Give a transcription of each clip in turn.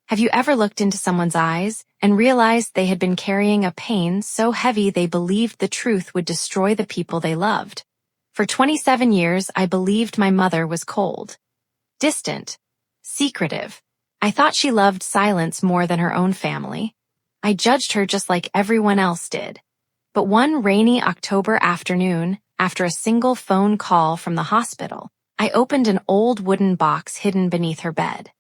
Have you ever looked into someone's eyes and realized they had been carrying a pain so heavy they believed the truth would destroy the people they loved? For 27 years, I believed my mother was cold, distant, secretive. I thought she loved silence more than her own family. I judged her just like everyone else did. But one rainy October afternoon, after a single phone call from the hospital, I opened an old wooden box hidden beneath her bed.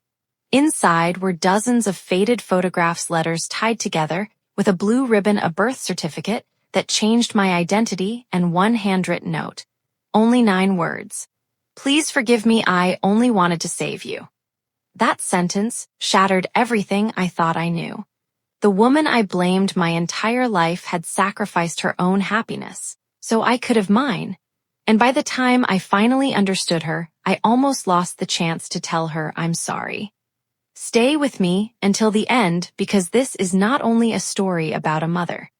Inside were dozens of faded photographs, letters tied together with a blue ribbon, a birth certificate that changed my identity, and one handwritten note. Only 9 words. Please forgive me, I only wanted to save you. That sentence shattered everything I thought I knew. The woman I blamed my entire life had sacrificed her own happiness, so I could have mine. And by the time I finally understood her, I almost lost the chance to tell her I'm sorry. Stay with me until the end, because this is not only a story about a mother.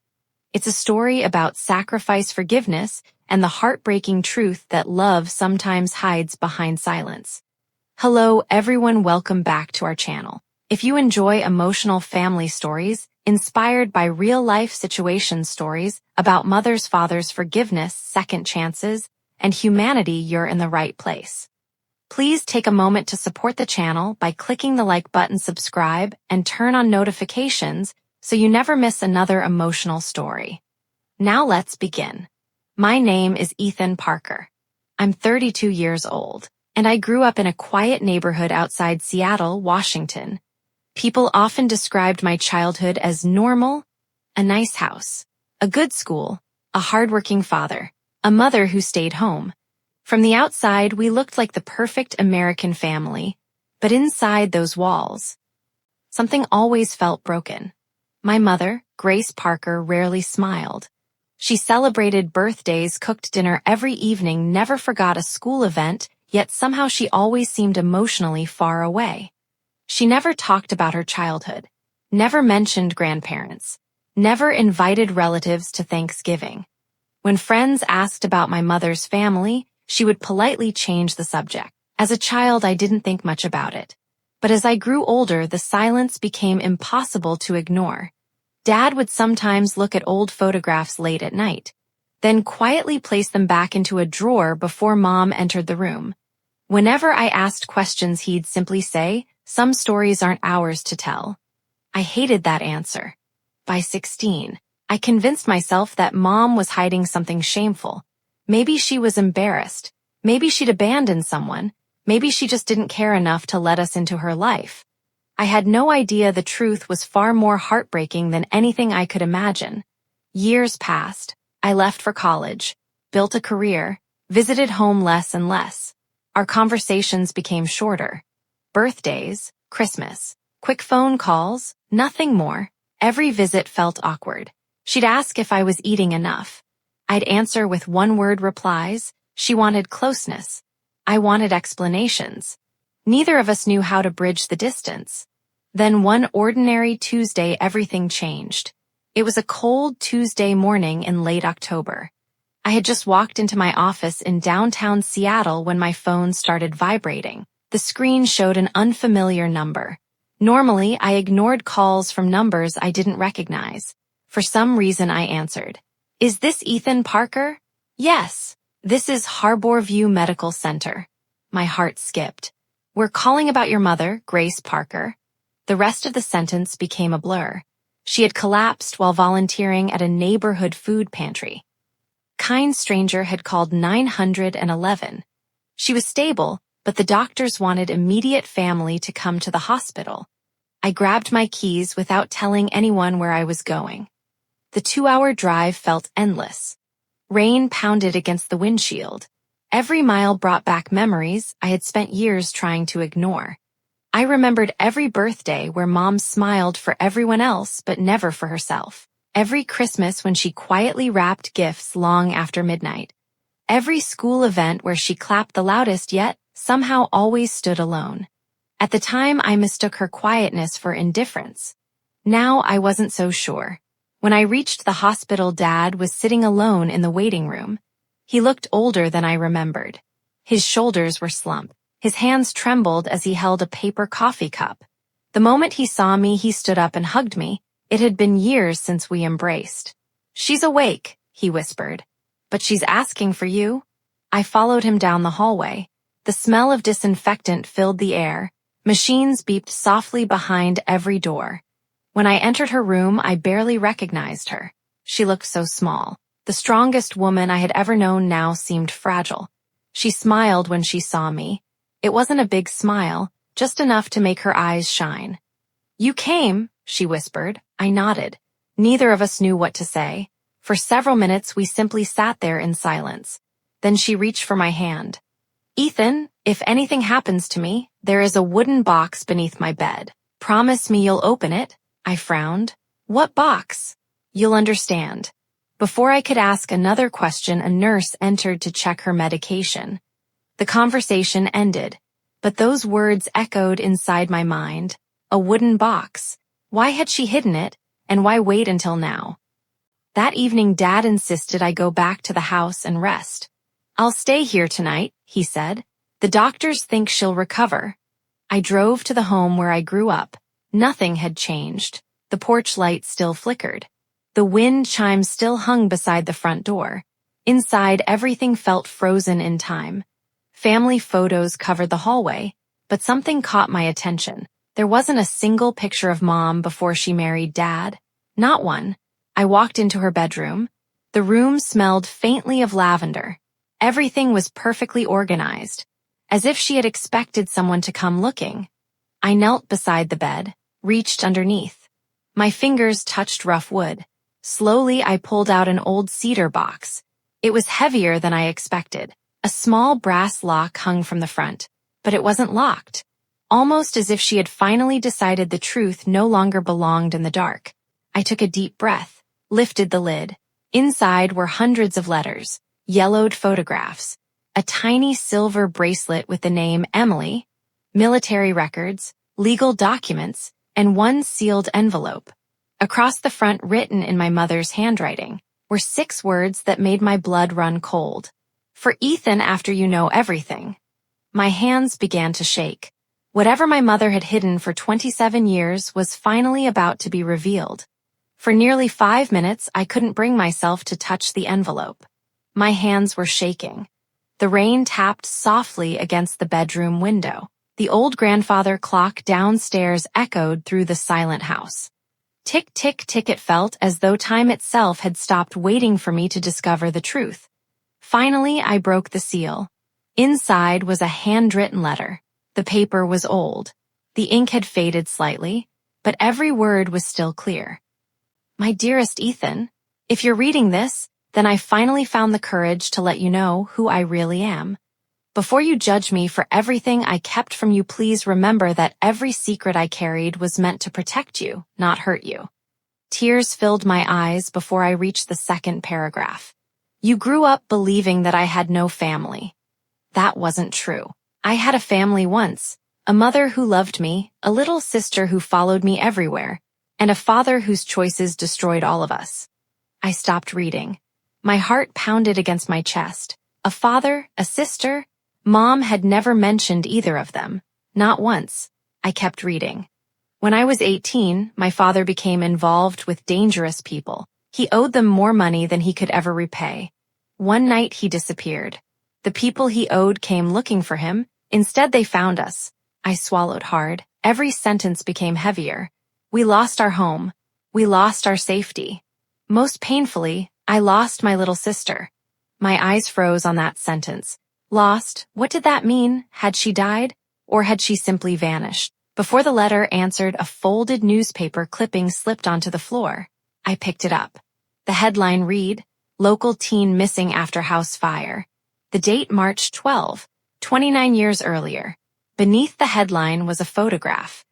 It's a story about sacrifice, forgiveness, and the heartbreaking truth that love sometimes hides behind silence. Hello everyone, welcome back to our channel. If you enjoy emotional family stories, inspired by real-life situation stories about mothers, fathers, forgiveness, second chances, and humanity, you're in the right place. Please take a moment to support the channel by clicking the like button, subscribe, and turn on notifications so you never miss another emotional story. Now let's begin. My name is Ethan Parker. I'm 32 years old, and I grew up in a quiet neighborhood outside Seattle, Washington. People often described my childhood as normal: a nice house, a good school, a hardworking father, a mother who stayed home. From the outside, we looked like the perfect American family, but inside those walls, something always felt broken. My mother, Grace Parker, rarely smiled. She celebrated birthdays, cooked dinner every evening, never forgot a school event, yet somehow she always seemed emotionally far away. She never talked about her childhood, never mentioned grandparents, never invited relatives to Thanksgiving. When friends asked about my mother's family, she would politely change the subject. As a child, I didn't think much about it. But as I grew older, the silence became impossible to ignore. Dad would sometimes look at old photographs late at night, then quietly place them back into a drawer before Mom entered the room. Whenever I asked questions, he'd simply say, "Some stories aren't ours to tell." I hated that answer. By 16, I convinced myself that Mom was hiding something shameful. Maybe she was embarrassed. Maybe she'd abandoned someone. Maybe she just didn't care enough to let us into her life. I had no idea the truth was far more heartbreaking than anything I could imagine. Years passed. I left for college, built a career, visited home less and less. Our conversations became shorter. Birthdays, Christmas, quick phone calls, nothing more. Every visit felt awkward. She'd ask if I was eating enough. I'd answer with one-word replies. She wanted closeness. I wanted explanations. Neither of us knew how to bridge the distance. Then one ordinary Tuesday, everything changed. It was a cold Tuesday morning in late October. I had just walked into my office in downtown Seattle when my phone started vibrating. The screen showed an unfamiliar number. Normally, I ignored calls from numbers I didn't recognize. For some reason, I answered. "Is this Ethan Parker?" "Yes. This is Harborview Medical Center." My heart skipped. "We're calling about your mother, Grace Parker." The rest of the sentence became a blur. She had collapsed while volunteering at a neighborhood food pantry. Kind stranger had called 911. She was stable, but the doctors wanted immediate family to come to the hospital. I grabbed my keys without telling anyone where I was going. The 2-hour drive felt endless. Rain pounded against the windshield. Every mile brought back memories I had spent years trying to ignore. I remembered every birthday where Mom smiled for everyone else but never for herself. Every Christmas when she quietly wrapped gifts long after midnight. Every school event where she clapped the loudest yet somehow always stood alone. At the time, I mistook her quietness for indifference. Now I wasn't so sure. When I reached the hospital, Dad was sitting alone in the waiting room. He looked older than I remembered. His shoulders were slumped. His hands trembled as he held a paper coffee cup. The moment he saw me, he stood up and hugged me. It had been years since we embraced. "She's awake," he whispered. "But she's asking for you." I followed him down the hallway. The smell of disinfectant filled the air. Machines beeped softly behind every door. When I entered her room, I barely recognized her. She looked so small. The strongest woman I had ever known now seemed fragile. She smiled when she saw me. It wasn't a big smile, just enough to make her eyes shine. "You came," she whispered. I nodded. Neither of us knew what to say. For several minutes, we simply sat there in silence. Then she reached for my hand. "Ethan, if anything happens to me, there is a wooden box beneath my bed. Promise me you'll open it." I frowned. "What box?" "You'll understand." Before I could ask another question, a nurse entered to check her medication. The conversation ended, but those words echoed inside my mind. A wooden box. Why had she hidden it, and why wait until now? That evening, Dad insisted I go back to the house and rest. "I'll stay here tonight," he said. "The doctors think she'll recover." I drove to the home where I grew up. Nothing had changed. The porch light still flickered. The wind chimes still hung beside the front door. Inside, everything felt frozen in time. Family photos covered the hallway, but something caught my attention. There wasn't a single picture of Mom before she married Dad. Not one. I walked into her bedroom. The room smelled faintly of lavender. Everything was perfectly organized, as if she had expected someone to come looking. I knelt beside the bed, reached underneath. My fingers touched rough wood. Slowly, I pulled out an old cedar box. It was heavier than I expected. A small brass lock hung from the front, but it wasn't locked. Almost as if she had finally decided the truth no longer belonged in the dark. I took a deep breath, lifted the lid. Inside were hundreds of letters, yellowed photographs, a tiny silver bracelet with the name Emily, military records, legal documents, and one sealed envelope. Across the front, written in my mother's handwriting, were 6 words that made my blood run cold. "For Ethan, after you know everything." My hands began to shake. Whatever my mother had hidden for 27 years was finally about to be revealed. For nearly 5 minutes, I couldn't bring myself to touch the envelope. My hands were shaking. The rain tapped softly against the bedroom window. The old grandfather clock downstairs echoed through the silent house. Tick, tick, tick. It felt as though time itself had stopped waiting for me to discover the truth. Finally, I broke the seal. Inside was a handwritten letter. The paper was old. The ink had faded slightly, but every word was still clear. "My dearest Ethan, if you're reading this, then I finally found the courage to let you know who I really am. Before you judge me for everything I kept from you, please remember that every secret I carried was meant to protect you, not hurt you." Tears filled my eyes before I reached the second paragraph. "You grew up believing that I had no family. That wasn't true. I had a family once, a mother who loved me, a little sister who followed me everywhere, and a father whose choices destroyed all of us." I stopped reading. My heart pounded against my chest. A father, a sister, Mom had never mentioned either of them. Not once. I kept reading. When I was 18, my father became involved with dangerous people. He owed them more money than he could ever repay. One night he disappeared. The people he owed came looking for him. Instead, they found us. I swallowed hard. Every sentence became heavier. We lost our home. We lost our safety. Most painfully, I lost my little sister. My eyes froze on that sentence. Lost? What did that mean? Had she died? Or had she simply vanished? Before the letter answered, a folded newspaper clipping slipped onto the floor. I picked it up. The headline read, "Local teen missing after house fire." The date March 12, 29 years earlier. Beneath the headline was a photograph.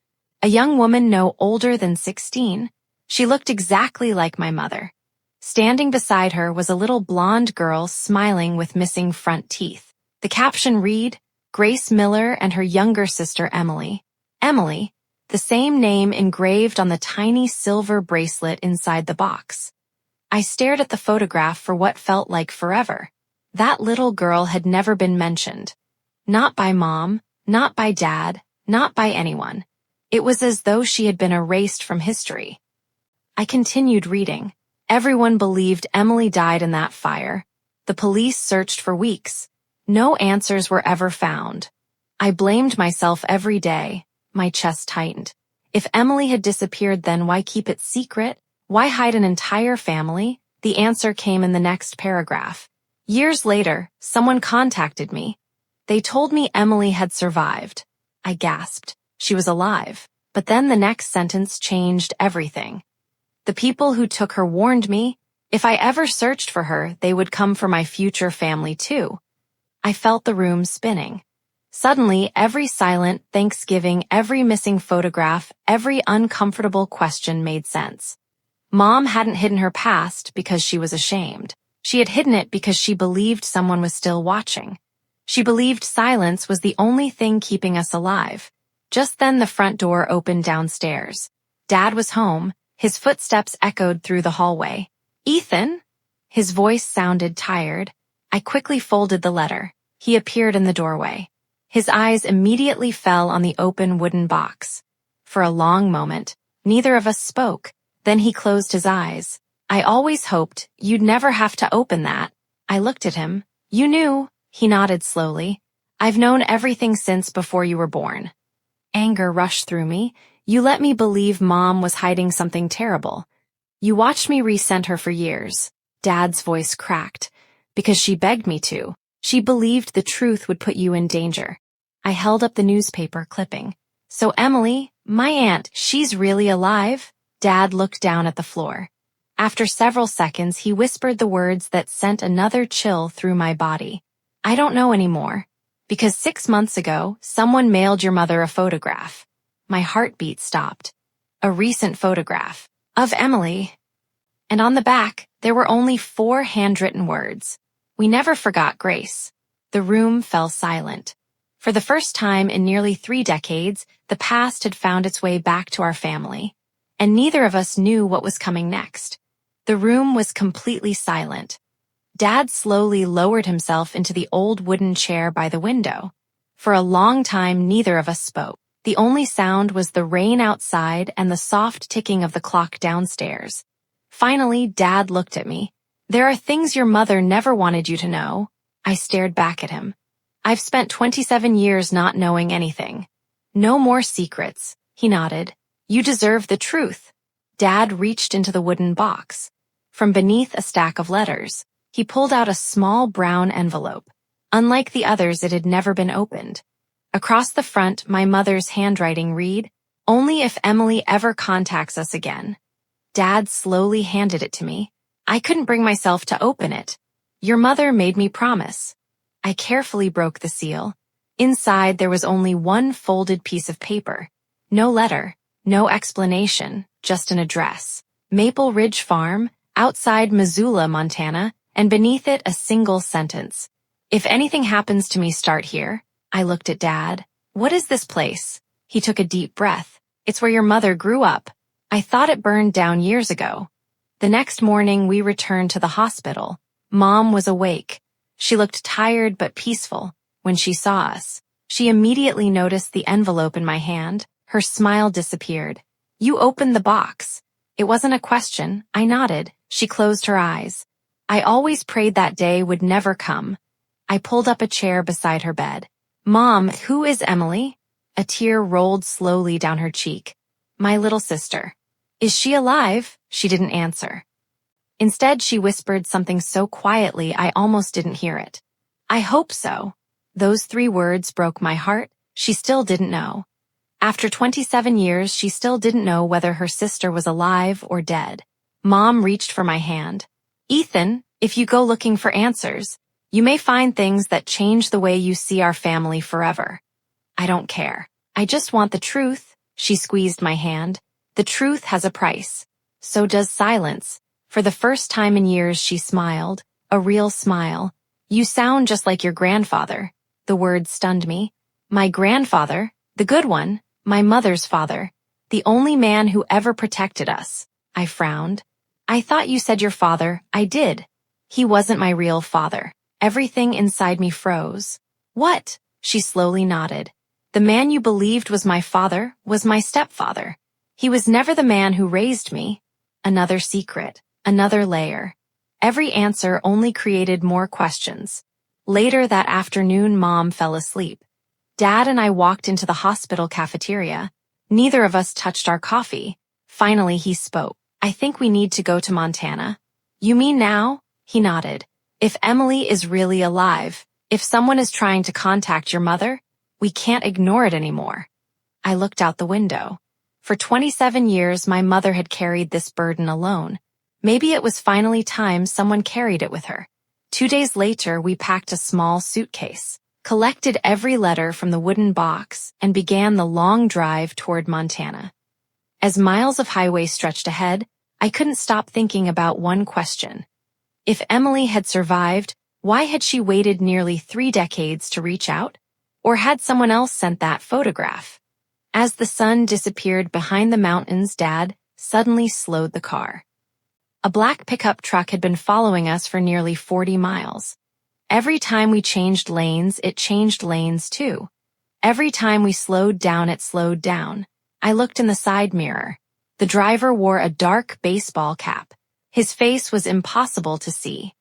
A young woman no older than 16. She looked exactly like my mother. Standing beside her was a little blonde girl smiling with missing front teeth. The caption read, "Grace Miller and her younger sister Emily." Emily, the same name engraved on the tiny silver bracelet inside the box. I stared at the photograph for what felt like forever. That little girl had never been mentioned. Not by Mom, not by Dad, not by anyone. It was as though she had been erased from history. I continued reading. Everyone believed Emily died in that fire. The police searched for weeks. No answers were ever found. I blamed myself every day. My chest tightened. If Emily had disappeared, then why keep it secret? Why hide an entire family? The answer came in the next paragraph. Years later, someone contacted me. They told me Emily had survived. I gasped. She was alive. But then the next sentence changed everything. The people who took her warned me, if I ever searched for her, they would come for my future family too. I felt the room spinning. Suddenly, every silent Thanksgiving, every missing photograph, every uncomfortable question made sense. Mom hadn't hidden her past because she was ashamed. She had hidden it because she believed someone was still watching. She believed silence was the only thing keeping us alive. Just then the front door opened downstairs. Dad was home. His footsteps echoed through the hallway. "Ethan?" His voice sounded tired. I quickly folded the letter. He appeared in the doorway. His eyes immediately fell on the open wooden box. For a long moment, neither of us spoke. Then he closed his eyes. "I always hoped you'd never have to open that." I looked at him. "You knew." He nodded slowly. "I've known everything since before you were born." Anger rushed through me. "You let me believe Mom was hiding something terrible. You watched me resent her for years." Dad's voice cracked. "Because she begged me to. She believed the truth would put you in danger." I held up the newspaper clipping. "So Emily, my aunt, she's really alive?" Dad looked down at the floor. After several seconds, he whispered the words that sent another chill through my body. "I don't know anymore. Because 6 months ago, someone mailed your mother a photograph." My heartbeat stopped. A recent photograph. Of Emily. And on the back, there were only 4 handwritten words. "We never forgot Grace." The room fell silent. For the first time in nearly 3 decades, the past had found its way back to our family. And neither of us knew what was coming next. The room was completely silent. Dad slowly lowered himself into the old wooden chair by the window. For a long time, neither of us spoke. The only sound was the rain outside and the soft ticking of the clock downstairs. Finally, Dad looked at me. "There are things your mother never wanted you to know." I stared back at him. "I've spent 27 years not knowing anything." "No more secrets," he nodded. "You deserve the truth." Dad reached into the wooden box. From beneath a stack of letters, he pulled out a small brown envelope. Unlike the others, it had never been opened. Across the front, my mother's handwriting read, "Only if Emily ever contacts us again." Dad slowly handed it to me. I couldn't bring myself to open it. "Your mother made me promise." I carefully broke the seal. Inside, there was only one folded piece of paper. No letter, no explanation, just an address. Maple Ridge Farm, outside Missoula, Montana, and beneath it a single sentence. "If anything happens to me, start here." I looked at Dad. "What is this place?" He took a deep breath. "It's where your mother grew up." I thought it burned down years ago. The next morning, we returned to the hospital. Mom was awake. She looked tired but peaceful. When she saw us, she immediately noticed the envelope in my hand. Her smile disappeared. "You opened the box." It wasn't a question. I nodded. She closed her eyes. I always prayed that day would never come. I pulled up a chair beside her bed. "Mom, who is Emily?" A tear rolled slowly down her cheek. "My little sister." "Is she alive?" She didn't answer. Instead, she whispered something so quietly I almost didn't hear it. "I hope so." Those 3 words broke my heart. She still didn't know. After 27 years, she still didn't know whether her sister was alive or dead. Mom reached for my hand. "Ethan, if you go looking for answers, you may find things that change the way you see our family forever." "I don't care. I just want the truth." She squeezed my hand. "The truth has a price. So does silence." For the first time in years, she smiled. A real smile. "You sound just like your grandfather." The word stunned me. "My grandfather? The good one? My mother's father? The only man who ever protected us?" I frowned. "I thought you said your father." "I did. He wasn't my real father." Everything inside me froze. "What?" She slowly nodded. The man you believed was my father was my stepfather. He was never the man who raised me. Another secret, another layer. Every answer only created more questions. Later that afternoon, Mom fell asleep. Dad and I walked into the hospital cafeteria. Neither of us touched our coffee. Finally, he spoke. I think we need to go to Montana. You mean now? He nodded. If Emily is really alive, if someone is trying to contact your mother, we can't ignore it anymore. I looked out the window. For 27 years, my mother had carried this burden alone. Maybe it was finally time someone carried it with her. 2 days later, we packed a small suitcase, collected every letter from the wooden box, and began the long drive toward Montana. As miles of highway stretched ahead, I couldn't stop thinking about one question. If Emily had survived, why had she waited nearly 3 decades to reach out? Or had someone else sent that photograph? As the sun disappeared behind the mountains, Dad suddenly slowed the car. A black pickup truck had been following us for nearly 40 miles. Every time we changed lanes, it changed lanes too. Every time we slowed down, it slowed down. I looked in the side mirror. The driver wore a dark baseball cap. His face was impossible to see.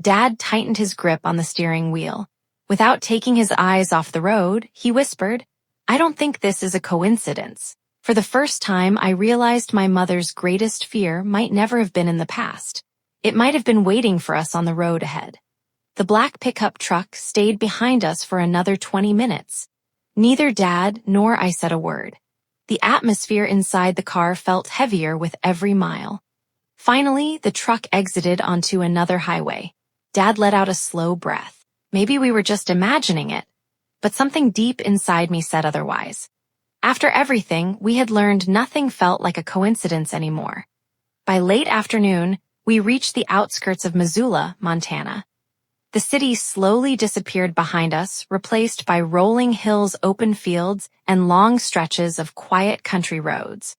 Dad tightened his grip on the steering wheel. Without taking his eyes off the road, he whispered, I don't think this is a coincidence. For the first time, I realized my mother's greatest fear might never have been in the past. It might have been waiting for us on the road ahead. The black pickup truck stayed behind us for another 20 minutes. Neither Dad nor I said a word. The atmosphere inside the car felt heavier with every mile. Finally, the truck exited onto another highway. Dad let out a slow breath. Maybe we were just imagining it, but something deep inside me said otherwise. After everything, we had learned nothing felt like a coincidence anymore. By late afternoon, we reached the outskirts of Missoula, Montana. The city slowly disappeared behind us, replaced by rolling hills, open fields, and long stretches of quiet country roads.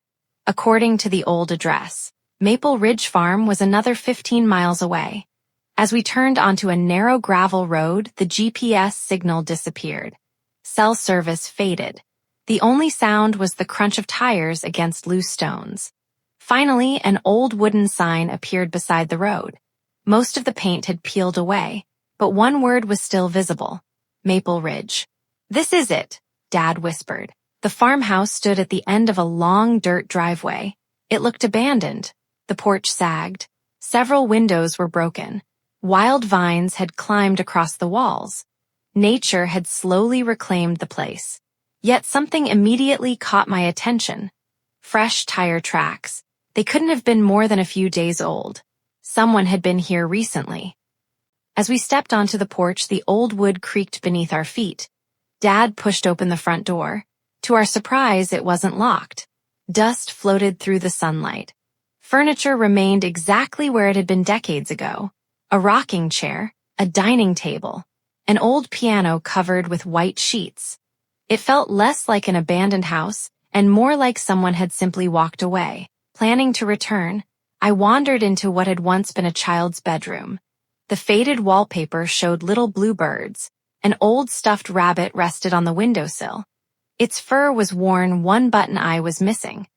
According to the old address, Maple Ridge Farm was another 15 miles away. As we turned onto a narrow gravel road, the GPS signal disappeared. Cell service faded. The only sound was the crunch of tires against loose stones. Finally, an old wooden sign appeared beside the road. Most of the paint had peeled away, but one word was still visible. Maple Ridge. This is it, Dad whispered. The farmhouse stood at the end of a long dirt driveway. It looked abandoned. The porch sagged. Several windows were broken. Wild vines had climbed across the walls. Nature had slowly reclaimed the place. Yet something immediately caught my attention. Fresh tire tracks. They couldn't have been more than a few days old. Someone had been here recently. As we stepped onto the porch, the old wood creaked beneath our feet. Dad pushed open the front door. To our surprise, it wasn't locked. Dust floated through the sunlight. Furniture remained exactly where it had been decades ago. A rocking chair, a dining table, an old piano covered with white sheets. It felt less like an abandoned house and more like someone had simply walked away. Planning to return, I wandered into what had once been a child's bedroom. The faded wallpaper showed little blue birds. An old stuffed rabbit rested on the windowsill. Its fur was worn, one button eye was missing.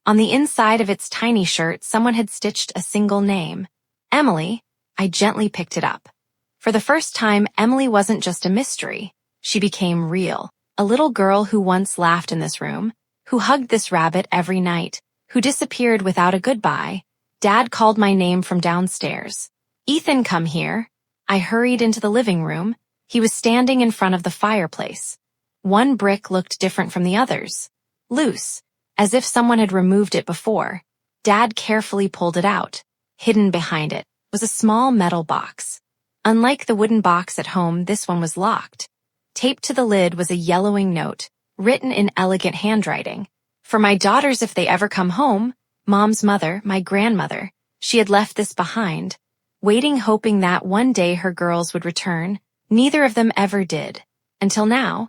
On the inside of its tiny shirt, someone had stitched a single name. Emily. I gently picked it up. For the first time, Emily wasn't just a mystery. She became real. A little girl who once laughed in this room, who hugged this rabbit every night, who disappeared without a goodbye. Dad called my name from downstairs. Ethan, come here. I hurried into the living room. He was standing in front of the fireplace. One brick looked different from the others. Loose, as if someone had removed it before. Dad carefully pulled it out. Hidden behind it was a small metal box. Unlike the wooden box at home, this one was locked. Taped to the lid was a yellowing note, written in elegant handwriting. For my daughters if they ever come home, Mom's mother, my grandmother, she had left this behind, waiting hoping that one day her girls would return. Neither of them ever did. Until now.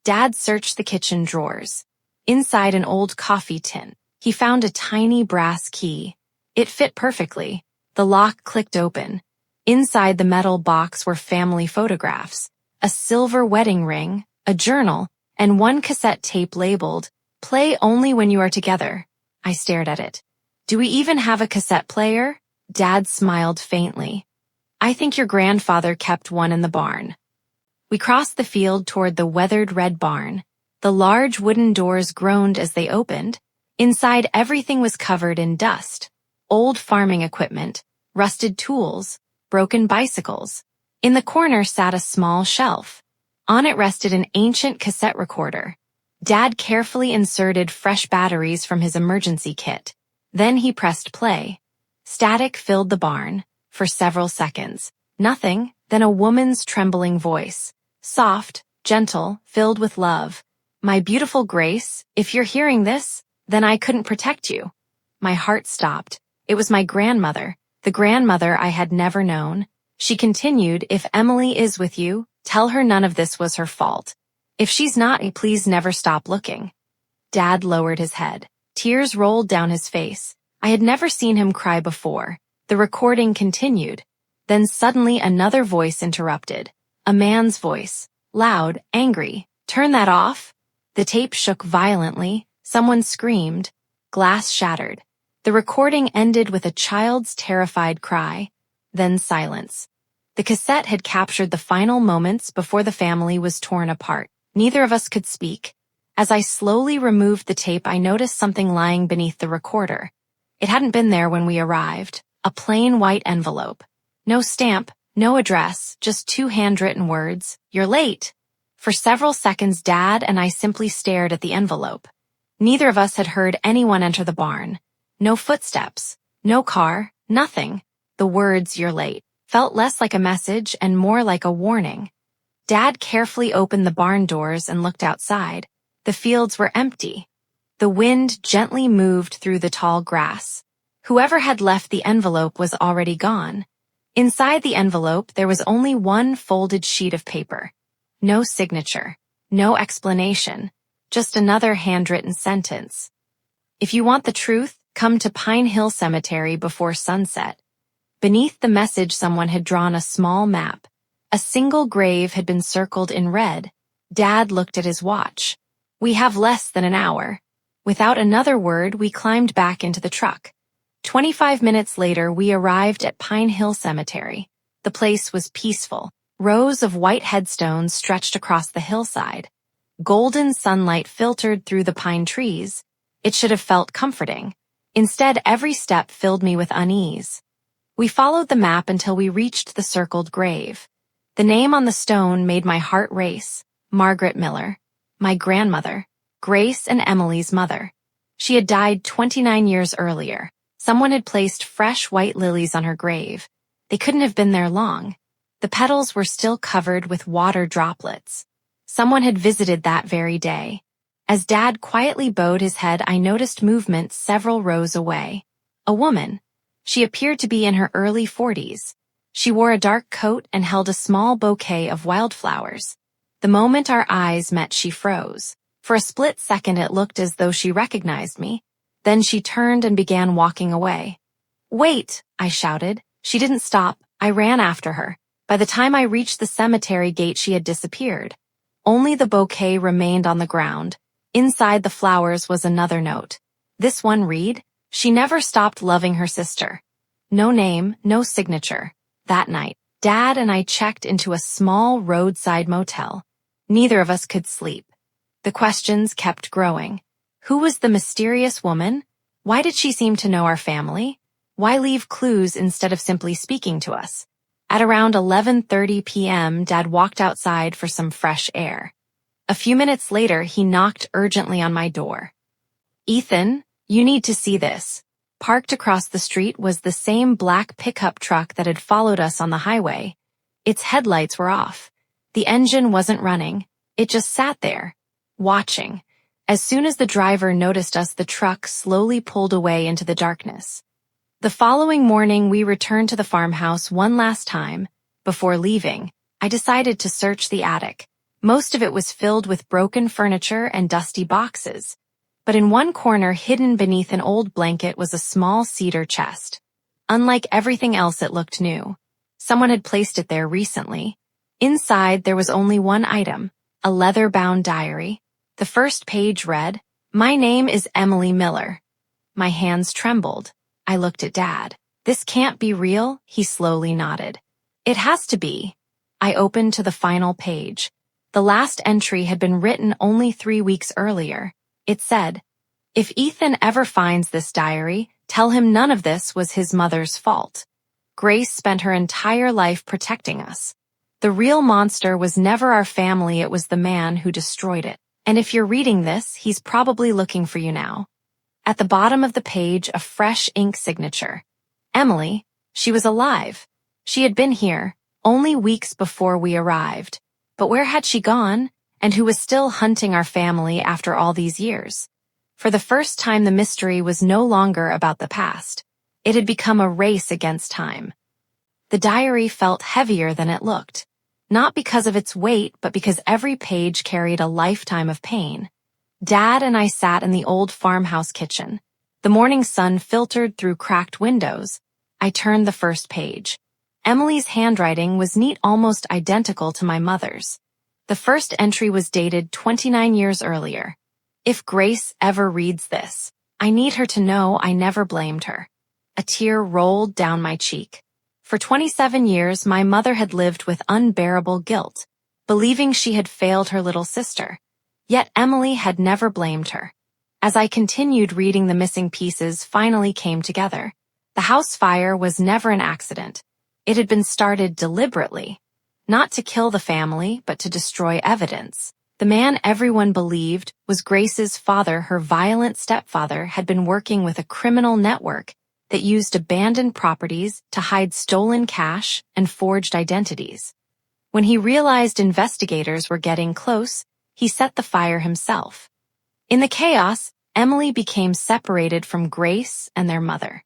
Dad searched the kitchen drawers. Inside an old coffee tin, he found a tiny brass key. It fit perfectly. The lock clicked open. Inside the metal box were family photographs, a silver wedding ring, a journal, and one cassette tape labeled, "Play only when you are together." I stared at it. "Do we even have a cassette player?" Dad smiled faintly. "I think your grandfather kept one in the barn." We crossed the field toward the weathered red barn. The large wooden doors groaned as they opened. Inside, everything was covered in dust. Old farming equipment, rusted tools, broken bicycles. In the corner sat a small shelf. On it rested an ancient cassette recorder. Dad carefully inserted fresh batteries from his emergency kit. Then he pressed play. Static filled the barn. For several seconds. Nothing, then a woman's trembling voice. Soft, gentle, filled with love. "My beautiful Grace, if you're hearing this, then I couldn't protect you." My heart stopped. It was my grandmother, the grandmother I had never known. She continued, "If Emily is with you, tell her none of this was her fault. If she's not, please never stop looking." Dad lowered his head. Tears rolled down his face. I had never seen him cry before. The recording continued. Then suddenly another voice interrupted. A man's voice. Loud, angry. "Turn that off." The tape shook violently. Someone screamed. Glass shattered. The recording ended with a child's terrified cry. Then silence. The cassette had captured the final moments before the family was torn apart. Neither of us could speak. As I slowly removed the tape, I noticed something lying beneath the recorder. It hadn't been there when we arrived. A plain white envelope. No stamp, no address, just 2 handwritten words. "You're late." For several seconds, Dad and I simply stared at the envelope. Neither of us had heard anyone enter the barn. No footsteps, no car, nothing. The words, "You're late," felt less like a message and more like a warning. Dad carefully opened the barn doors and looked outside. The fields were empty. The wind gently moved through the tall grass. Whoever had left the envelope was already gone. Inside the envelope, there was only one folded sheet of paper. No signature, no explanation, just another handwritten sentence. "If you want the truth, come to Pine Hill Cemetery before sunset." Beneath the message, someone had drawn a small map. A single grave had been circled in red. Dad looked at his watch. "We have less than an hour." Without another word, we climbed back into the truck. 25 minutes later, we arrived at Pine Hill Cemetery. The place was peaceful. Rows of white headstones stretched across the hillside. Golden sunlight filtered through the pine trees. It should have felt comforting. Instead, every step filled me with unease. We followed the map until we reached the circled grave. The name on the stone made my heart race. Margaret Miller. My grandmother. Grace and Emily's mother. She had died 29 years earlier. Someone had placed fresh white lilies on her grave. They couldn't have been there long. The petals were still covered with water droplets. Someone had visited that very day. As Dad quietly bowed his head, I noticed movement several rows away. A woman. She appeared to be in her early 40s. She wore a dark coat and held a small bouquet of wildflowers. The moment our eyes met, she froze. For a split second, it looked as though she recognized me. Then she turned and began walking away. "Wait!" I shouted. She didn't stop. I ran after her. By the time I reached the cemetery gate, she had disappeared. Only the bouquet remained on the ground. Inside the flowers was another note. This one read, "She never stopped loving her sister." No name, no signature. That night, Dad and I checked into a small roadside motel. Neither of us could sleep. The questions kept growing. Who was the mysterious woman? Why did she seem to know our family? Why leave clues instead of simply speaking to us? At around 11:30 p.m., Dad walked outside for some fresh air. A few minutes later, he knocked urgently on my door. "Ethan, you need to see this." Parked across the street was the same black pickup truck that had followed us on the highway. Its headlights were off. The engine wasn't running. It just sat there, watching. As soon as the driver noticed us, the truck slowly pulled away into the darkness. The following morning, we returned to the farmhouse one last time. Before leaving, I decided to search the attic. Most of it was filled with broken furniture and dusty boxes. But in one corner, hidden beneath an old blanket, was a small cedar chest. Unlike everything else, it looked new. Someone had placed it there recently. Inside, there was only one item, a leather-bound diary. The first page read, "My name is Emily Miller." My hands trembled. I looked at Dad. "This can't be real," he slowly nodded. "It has to be." I opened to the final page. The last entry had been written only 3 weeks earlier. It said, "If Ethan ever finds this diary, tell him none of this was his mother's fault. Grace spent her entire life protecting us. The real monster was never our family, it was the man who destroyed it. And if you're reading this, he's probably looking for you now." At the bottom of the page, a fresh ink signature. Emily. She was alive. She had been here, only weeks before we arrived. But where had she gone, and who was still hunting our family after all these years? For the first time, the mystery was no longer about the past. It had become a race against time. The diary felt heavier than it looked. Not because of its weight, but because every page carried a lifetime of pain. Dad and I sat in the old farmhouse kitchen. The morning sun filtered through cracked windows. I turned the first page. Emily's handwriting was neat, almost identical to my mother's. The first entry was dated 29 years earlier. "If Grace ever reads this, I need her to know I never blamed her." A tear rolled down my cheek. For 27 years, my mother had lived with unbearable guilt, believing she had failed her little sister. Yet Emily had never blamed her. As I continued reading, the missing pieces finally came together. The house fire was never an accident. It had been started deliberately. Not to kill the family, but to destroy evidence. The man everyone believed was Grace's father. Her violent stepfather had been working with a criminal network that used abandoned properties to hide stolen cash and forged identities. When he realized investigators were getting close, he set the fire himself. In the chaos, Emily became separated from Grace and their mother.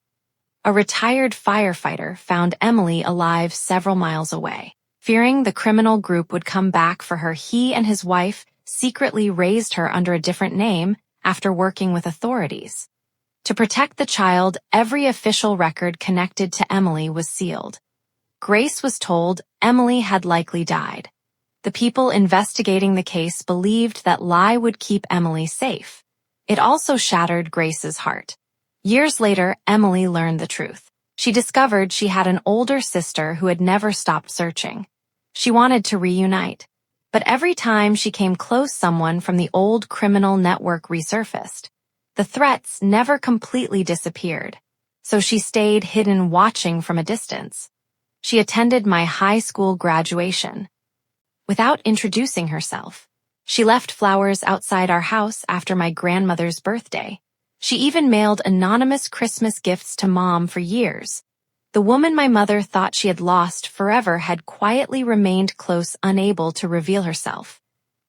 A retired firefighter found Emily alive several miles away. Fearing the criminal group would come back for her, he and his wife secretly raised her under a different name after working with authorities. To protect the child, every official record connected to Emily was sealed. Grace was told Emily had likely died. The people investigating the case believed that lie would keep Emily safe. It also shattered Grace's heart. Years later, Emily learned the truth. She discovered she had an older sister who had never stopped searching. She wanted to reunite. But every time she came close, someone from the old criminal network resurfaced. The threats never completely disappeared, so she stayed hidden, watching from a distance. She attended my high school graduation. Without introducing herself, she left flowers outside our house after my grandmother's birthday. She even mailed anonymous Christmas gifts to Mom for years. The woman my mother thought she had lost forever had quietly remained close, unable to reveal herself.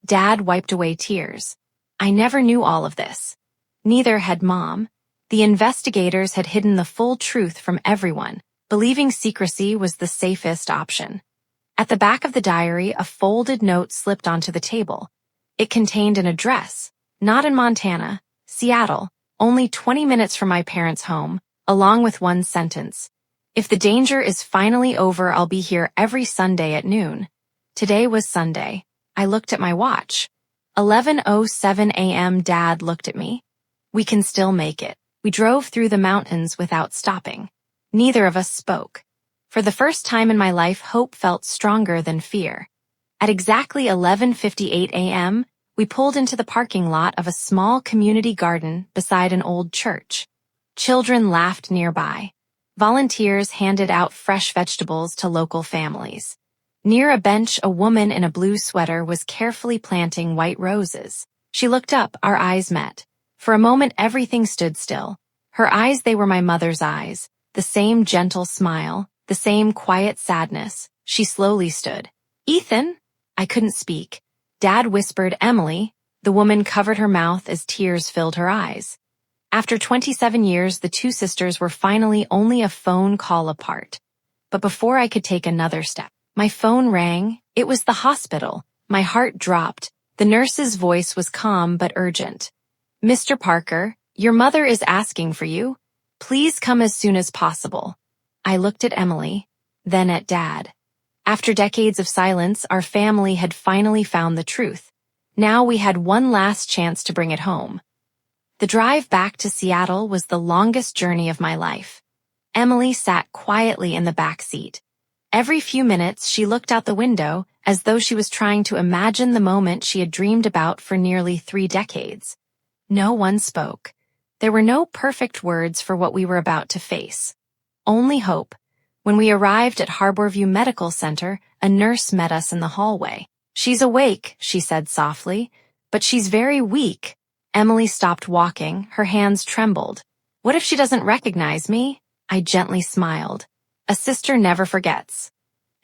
Dad wiped away tears. "I never knew all of this. Neither had Mom. The investigators had hidden the full truth from everyone, believing secrecy was the safest option." At the back of the diary, a folded note slipped onto the table. It contained an address, not in Montana, Seattle, only 20 minutes from my parents' home, along with one sentence. "If the danger is finally over, I'll be here every Sunday at noon." Today was Sunday. I looked at my watch. 11:07 a.m. Dad looked at me. "We can still make it." We drove through the mountains without stopping. Neither of us spoke. For the first time in my life, hope felt stronger than fear. At exactly 11:58 a.m., we pulled into the parking lot of a small community garden beside an old church. Children laughed nearby. Volunteers handed out fresh vegetables to local families. Near a bench, a woman in a blue sweater was carefully planting white roses. She looked up, our eyes met. For a moment, everything stood still. Her eyes, they were my mother's eyes, the same gentle smile, the same quiet sadness. She slowly stood. "Ethan?" I couldn't speak. Dad whispered, "Emily." The woman covered her mouth as tears filled her eyes. After 27 years, the two sisters were finally only a phone call apart. But before I could take another step, my phone rang. It was the hospital. My heart dropped. The nurse's voice was calm but urgent. "Mr. Parker, your mother is asking for you. Please come as soon as possible." I looked at Emily, then at Dad. After decades of silence, our family had finally found the truth. Now we had one last chance to bring it home. The drive back to Seattle was the longest journey of my life. Emily sat quietly in the back seat. Every few minutes she looked out the window as though she was trying to imagine the moment she had dreamed about for nearly 3 decades. No one spoke. There were no perfect words for what we were about to face. Only hope. When we arrived at Harborview Medical Center, a nurse met us in the hallway. "She's awake," she said softly, "but she's very weak." Emily stopped walking, her hands trembled. "What if she doesn't recognize me?" I gently smiled. "A sister never forgets."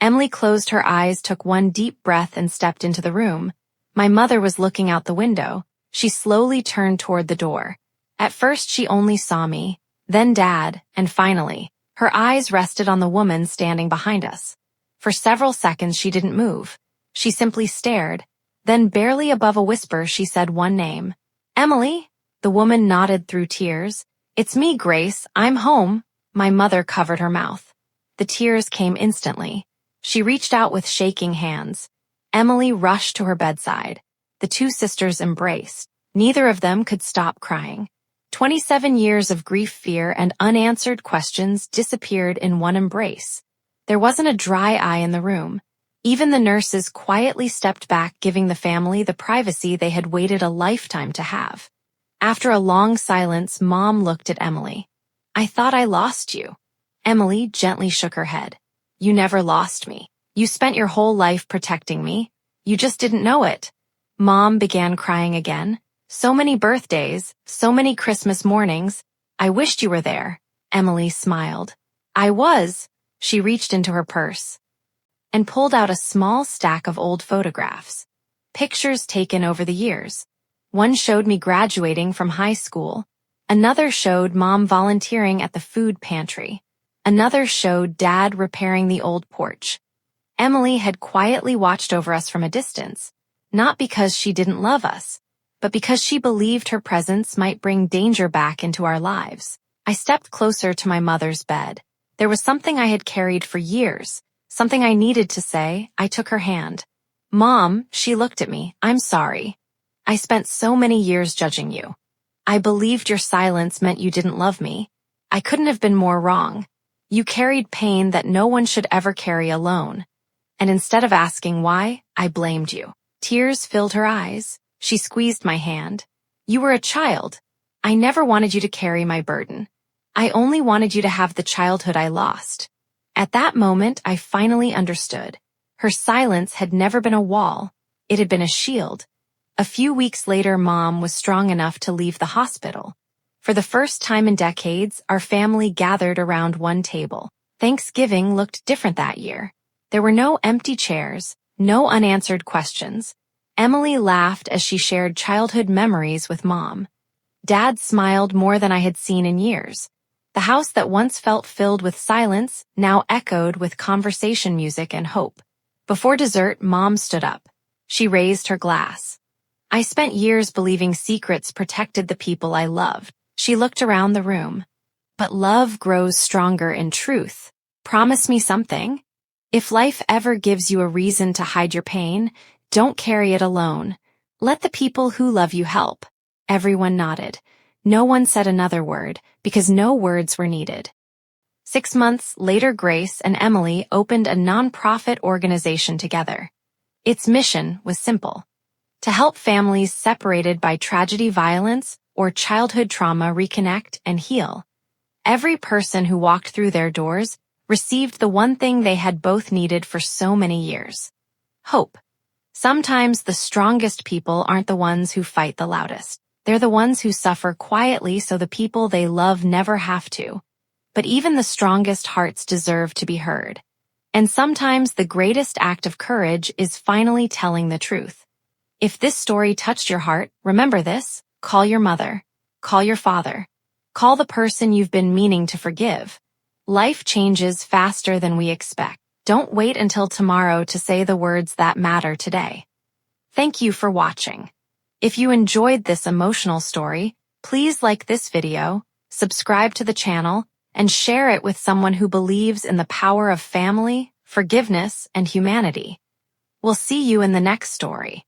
Emily closed her eyes, took one deep breath, and stepped into the room. My mother was looking out the window. She slowly turned toward the door. At first she only saw me, then Dad, and finally, her eyes rested on the woman standing behind us. For several seconds she didn't move. She simply stared. Then barely above a whisper she said one name. "Emily?" The woman nodded through tears. "It's me, Grace. I'm home." My mother covered her mouth. The tears came instantly. She reached out with shaking hands. Emily rushed to her bedside. The two sisters embraced. Neither of them could stop crying. 27 years of grief, fear, and unanswered questions disappeared in one embrace. There wasn't a dry eye in the room. Even the nurses quietly stepped back, giving the family the privacy they had waited a lifetime to have. After a long silence, Mom looked at Emily. "I thought I lost you." Emily gently shook her head. "You never lost me. You spent your whole life protecting me. You just didn't know it." Mom began crying again. "So many birthdays, so many Christmas mornings. I wished you were there." Emily smiled. "I was." She reached into her purse and pulled out a small stack of old photographs. Pictures taken over the years. One showed me graduating from high school. Another showed Mom volunteering at the food pantry. Another showed Dad repairing the old porch. Emily had quietly watched over us from a distance, not because she didn't love us, but because she believed her presence might bring danger back into our lives. I stepped closer to my mother's bed. There was something I had carried for years, something I needed to say. I took her hand. "Mom," she looked at me, "I'm sorry. I spent so many years judging you. I believed your silence meant you didn't love me. I couldn't have been more wrong. You carried pain that no one should ever carry alone. And instead of asking why, I blamed you." Tears filled her eyes. She squeezed my hand. "You were a child. I never wanted you to carry my burden. I only wanted you to have the childhood I lost." At that moment, I finally understood. Her silence had never been a wall. It had been a shield. A few weeks later, Mom was strong enough to leave the hospital. For the first time in decades, our family gathered around one table. Thanksgiving looked different that year. There were no empty chairs, no unanswered questions. Emily laughed as she shared childhood memories with Mom. Dad smiled more than I had seen in years. The house that once felt filled with silence now echoed with conversation, music, and hope. Before dessert, Mom stood up. She raised her glass. "I spent years believing secrets protected the people I loved." She looked around the room. "But love grows stronger in truth. Promise me something. If life ever gives you a reason to hide your pain, don't carry it alone. Let the people who love you help." Everyone nodded. No one said another word, because no words were needed. 6 months later, Grace and Emily opened a nonprofit organization together. Its mission was simple: to help families separated by tragedy, violence, or childhood trauma reconnect and heal. Every person who walked through their doors received the one thing they had both needed for so many years: hope. Sometimes the strongest people aren't the ones who fight the loudest. They're the ones who suffer quietly so the people they love never have to. But even the strongest hearts deserve to be heard. And sometimes the greatest act of courage is finally telling the truth. If this story touched your heart, remember this: call your mother. Call your father. Call the person you've been meaning to forgive. Life changes faster than we expect. Don't wait until tomorrow to say the words that matter today. Thank you for watching. If you enjoyed this emotional story, please like this video, subscribe to the channel, and share it with someone who believes in the power of family, forgiveness, and humanity. We'll see you in the next story.